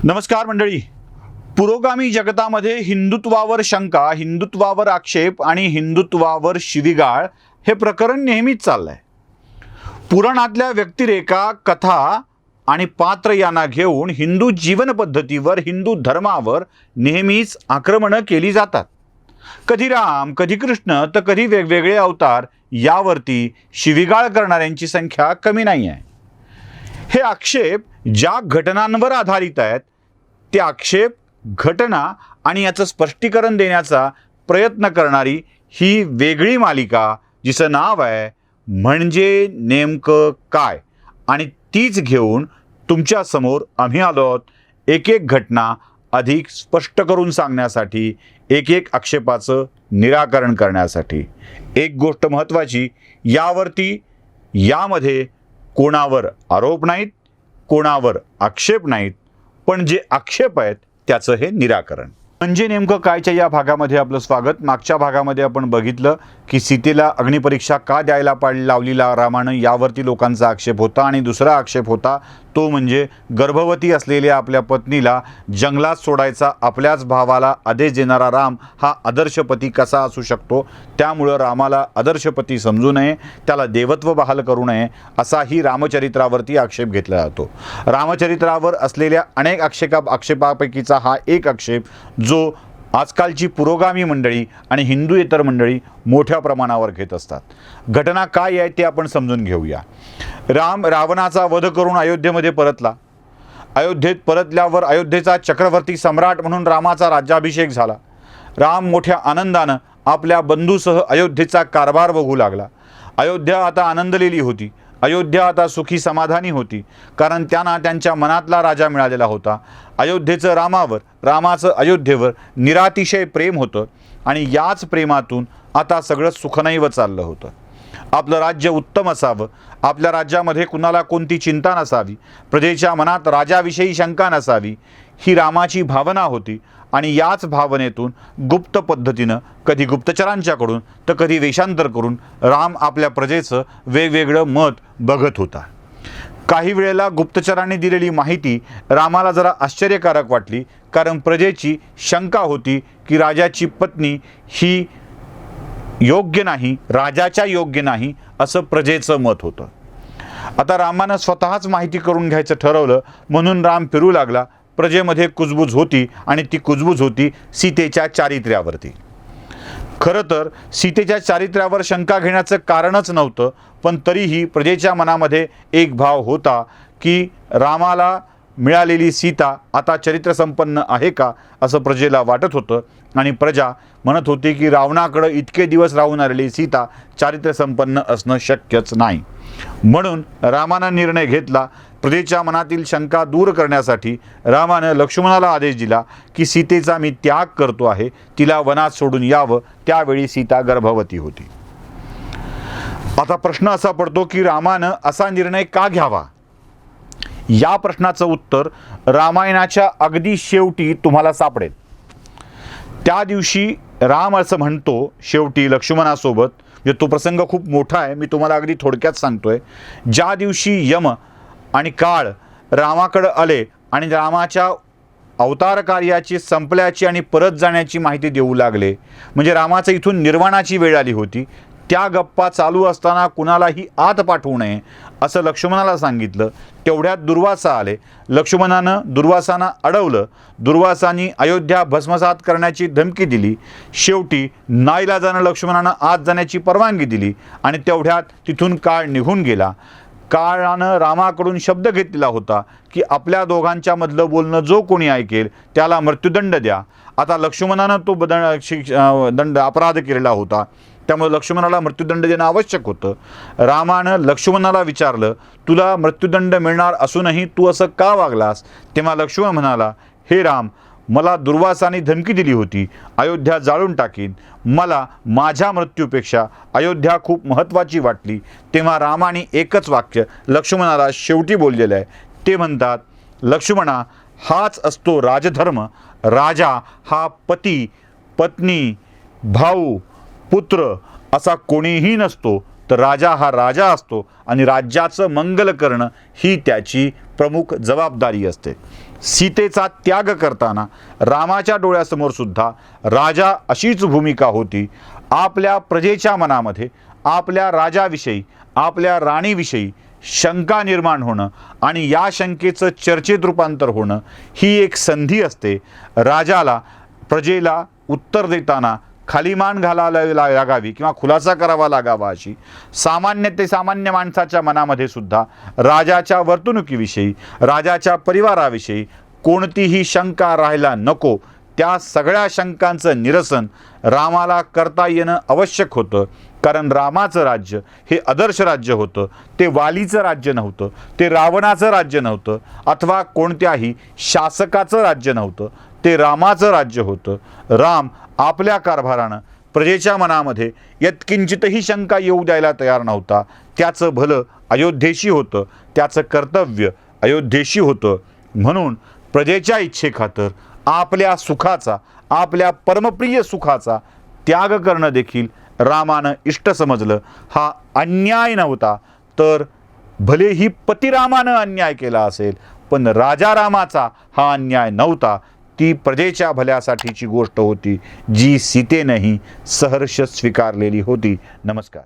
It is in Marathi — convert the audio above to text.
नमस्कार मंडळी. पुरोगामी जगतामध्ये हिंदुत्वावर शंका, हिंदुत्वावर आक्षेप आणि हिंदुत्वावर शिवीगाळ हे प्रकरण नेहमीच चाललंय. पुराणातल्या व्यक्तिरेखा, कथा आणि पात्र यांना घेऊन हिंदू जीवन पद्धतीवर, हिंदू धर्मावर नेहमीच आक्रमणं केली जातात. कधी राम, कधी कृष्ण, तर कधी वेगवेगळे अवतार यावरती शिवीगाळ करणाऱ्यांची संख्या कमी नाही आहे. हे आक्षेप ज्या घटनांवर आधारित आहेत ते आक्षेप, घटना आणि याचं स्पष्टीकरण देण्याचा प्रयत्न करणारी ही वेगळी मालिका, जिचं नाव आहे म्हणजे नेमकं काय, आणि तीच घेऊन तुमच्या समोर आम्ही आलो आहोत. एक एक घटना अधिक स्पष्ट करून सांगण्यासाठी, एक एक आक्षेपाचं निराकरण करण्यासाठी. एक गोष्ट महत्त्वाची, यामध्ये कोणावर आरोप नाहीत, कोणावर आक्षेप नाहीत, पण जे आक्षेप आहेत त्याचं हे निराकरण. म्हणजे नेमकं कायच्या या भागामध्ये आपलं स्वागत. मागच्या भागामध्ये आपण बघितलं की सीतेला अग्निपरीक्षा का द्यायला लावली रामानं, यावरती लोकांचा आक्षेप होता. आणि दुसरा आक्षेप होता तो म्हणजे गर्भवती असलेल्या आपल्या पत्नीला जंगलात सोडायचा आपल्याच भावाला आदेश देणारा राम हा आदर्शपती कसा असू शकतो. त्यामुळं रामाला आदर्शपती समजू नये, त्याला देवत्व बहाल करू नये, असाही रामचरित्रावरती आक्षेप घेतला जातो. रामचरित्रावर असलेल्या अनेक आक्षेपापैकीचा हा एक आक्षेप जो आजकालची पुरोगामी मंडळी आणि हिंदूएतर मंडळी मोठ्या प्रमाणावर घेत असतात. घटना काय आहे ते आपण समजून घेऊया. राम रावणाचा वध करून अयोध्येमध्ये परतला. अयोध्येत परतल्यावर अयोध्येचा चक्रवर्ती सम्राट म्हणून रामाचा राज्याभिषेक झाला. राम मोठ्या आनंदानं आपल्या बंधूसह अयोध्येचा कारभार बघू लागला. अयोध्या आता आनंदलेली होती. अयोध्या आता सुखी समाधानी होती, कारण त्यांना त्यांच्या मनातला राजा मिळालेला होता. अयोध्येचं रामावर, रामाचं अयोध्येवर निरातिशय प्रेम होतं आणि याच प्रेमातून आता सगळं सुखनैव चाललं होतं. आपलं राज्य उत्तम असावं, आपल्या राज्यामध्ये कुणाला कोणती चिंता नसावी, प्रजेच्या मनात राजाविषयी शंका नसावी, ही रामाची भावना होती. आणि याच भावनेतून गुप्त पद्धतीनं, कधी गुप्तचरांच्याकडून तर कधी वेषांतर करून राम आपल्या प्रजेचं वेगवेगळं मत बघत होता. काही वेळेला गुप्तचरांनी दिलेली माहिती रामाला जरा आश्चर्यकारक वाटली, कारण प्रजेची शंका होती की राजाची पत्नी ही योग्य नाही, राजाच्या योग्य नाही, असं प्रजेचं मत होतं. आता रामानं स्वतःच माहिती करून घ्यायचं ठरवलं, म्हणून राम फिरू लागला. प्रजेमध्ये कुजबूज होती आणि ती कुजबूज होती सीतेच्या चारित्र्यावरती. खरं तर सीतेच्या चारित्र्यावर शंका घेण्याचं कारणच नव्हतं, पण तरीही प्रजेच्या मनामध्ये एक भाव होता की रामाला मिळालेली सीता आता चरित्रसंपन्न आहे का, असं प्रजेला वाटत होतं. आणि प्रजा म्हणत होती की रावणाकडं इतके दिवस राहून आलेली सीता चारित्र्यसंपन्न असणं शक्यच नाही. म्हणून रामानं निर्णय घेतला. प्रजेच्या मनातील शंका दूर करण्यासाठी रामानं लक्ष्मणाला आदेश दिला की सीतेचा मी त्याग करतो आहे, तिला वनात सोडून यावं. त्यावेळी सीता गर्भवती होती. आता प्रश्न असा पडतो की रामानं असा निर्णय का घ्यावा. या प्रश्नाचं उत्तर रामायणाच्या अगदी शेवटी तुम्हाला सापडेल. त्या दिवशी राम असं म्हणतो शेवटी लक्ष्मणासोबत, म्हणजे तो प्रसंग खूप मोठा आहे, मी तुम्हाला अगदी थोडक्यात सांगतोय. ज्या दिवशी यम आणि काळ रामाकडं आले आणि रामाच्या अवतार कार्याची संपल्याची आणि परत जाण्याची माहिती देऊ लागले, म्हणजे रामाचं इथून निर्वाणाची वेळ आली होती, त्या गप्पा चालू असताना कुणालाही आत पाठवू नये असं लक्ष्मणाला सांगितलं. तेवढ्यात दुर्वासा आले. लक्ष्मणानं दुर्वासांना अडवलं. दुर्वासांनी अयोध्या भस्मसात करण्याची धमकी दिली. शेवटी नाईलाजानं लक्ष्मणानं आत जाण्याची परवानगी दिली आणि तेवढ्यात तिथून काळ निघून गेला. काळानं रामाकडून शब्द घेतलेला होता की आपल्या दोघांच्या मधलं बोलणं जो कोणी ऐकेल त्याला मृत्यूदंड द्या. आता लक्ष्मणानं तो अपराध केलेला होता, त्यामुळे लक्ष्मणाला मृत्यूदंड देणं आवश्यक होतं. रामानं लक्ष्मणाला विचारलं, तुला मृत्यूदंड मिळणार असूनही तू असं का वागलास. तेव्हा लक्ष्मण म्हणाला, हे राम, मला दुर्वासाने धमकी दिली होती, अयोध्या जाळून टाकीन. मला माझ्या मृत्यूपेक्षा अयोध्या खूप महत्त्वाची वाटली. तेव्हा रामाने एकच वाक्य लक्ष्मणाला शेवटी बोललेलं आहे. ते म्हणतात, लक्ष्मणा, हाच असतो राजधर्म. राजा हा पती, पत्नी, भाऊ, पुत्र असा कोणीही नसतो, तर राजा हा राजा असतो आणि राज्याचं मंगल करणं ही त्याची प्रमुख जबाबदारी असते. सीतेचा त्याग करताना रामाच्या डोळ्यासमोर सुद्धा राजा अशीच भूमिका होती. आपल्या प्रजेच्या मनामध्ये आपल्या राजाविषयी, आपल्या राणीविषयी शंका निर्माण होणं आणि या शंकेचं चर्चेत रूपांतर होणं ही एक संधी असते. राजाला प्रजेला उत्तर देताना खालीमान घालायला लागावी किंवा खुलासा करावा लागावा अशी सामान्य ते सामान्य माणसाच्या मनामध्ये सुद्धा राजाच्या वर्तणुकीविषयी, राजाच्या परिवाराविषयी कोणतीही शंका राहायला नको. त्या सगळ्या शंकांचं निरसन रामाला करता येणं आवश्यक होतं. कारण रामाचं राज्य हे आदर्श राज्य होतं. ते वालीचं राज्य नव्हतं, ते रावणाचं राज्य नव्हतं, अथवा कोणत्याही शासकाचं राज्य नव्हतं. ते रामाचं राज्य होतं. राम आपल्या कारभारानं प्रजेच्या मनामध्ये यत्किंचितही शंका येऊ द्यायला तयार नव्हता. त्याचं भलं अयोध्येशी होतं, त्याचं कर्तव्य अयोध्येशी होतं. म्हणून प्रजेच्या इच्छेखातर आपल्या सुखाचा, आपल्या परमप्रिय सुखाचा त्याग करणं देखील रामानं इष्ट समजलं. हा अन्याय नव्हता, तर भलेही पतिरामानं अन्याय केला असेल, पण राजा रामाचा हा अन्याय नव्हता. ती प्रजेच्या भल्यासाठीची गोष्ट होती, जी सीतेनंही सहर्ष स्वीकारलेली होती. नमस्कार.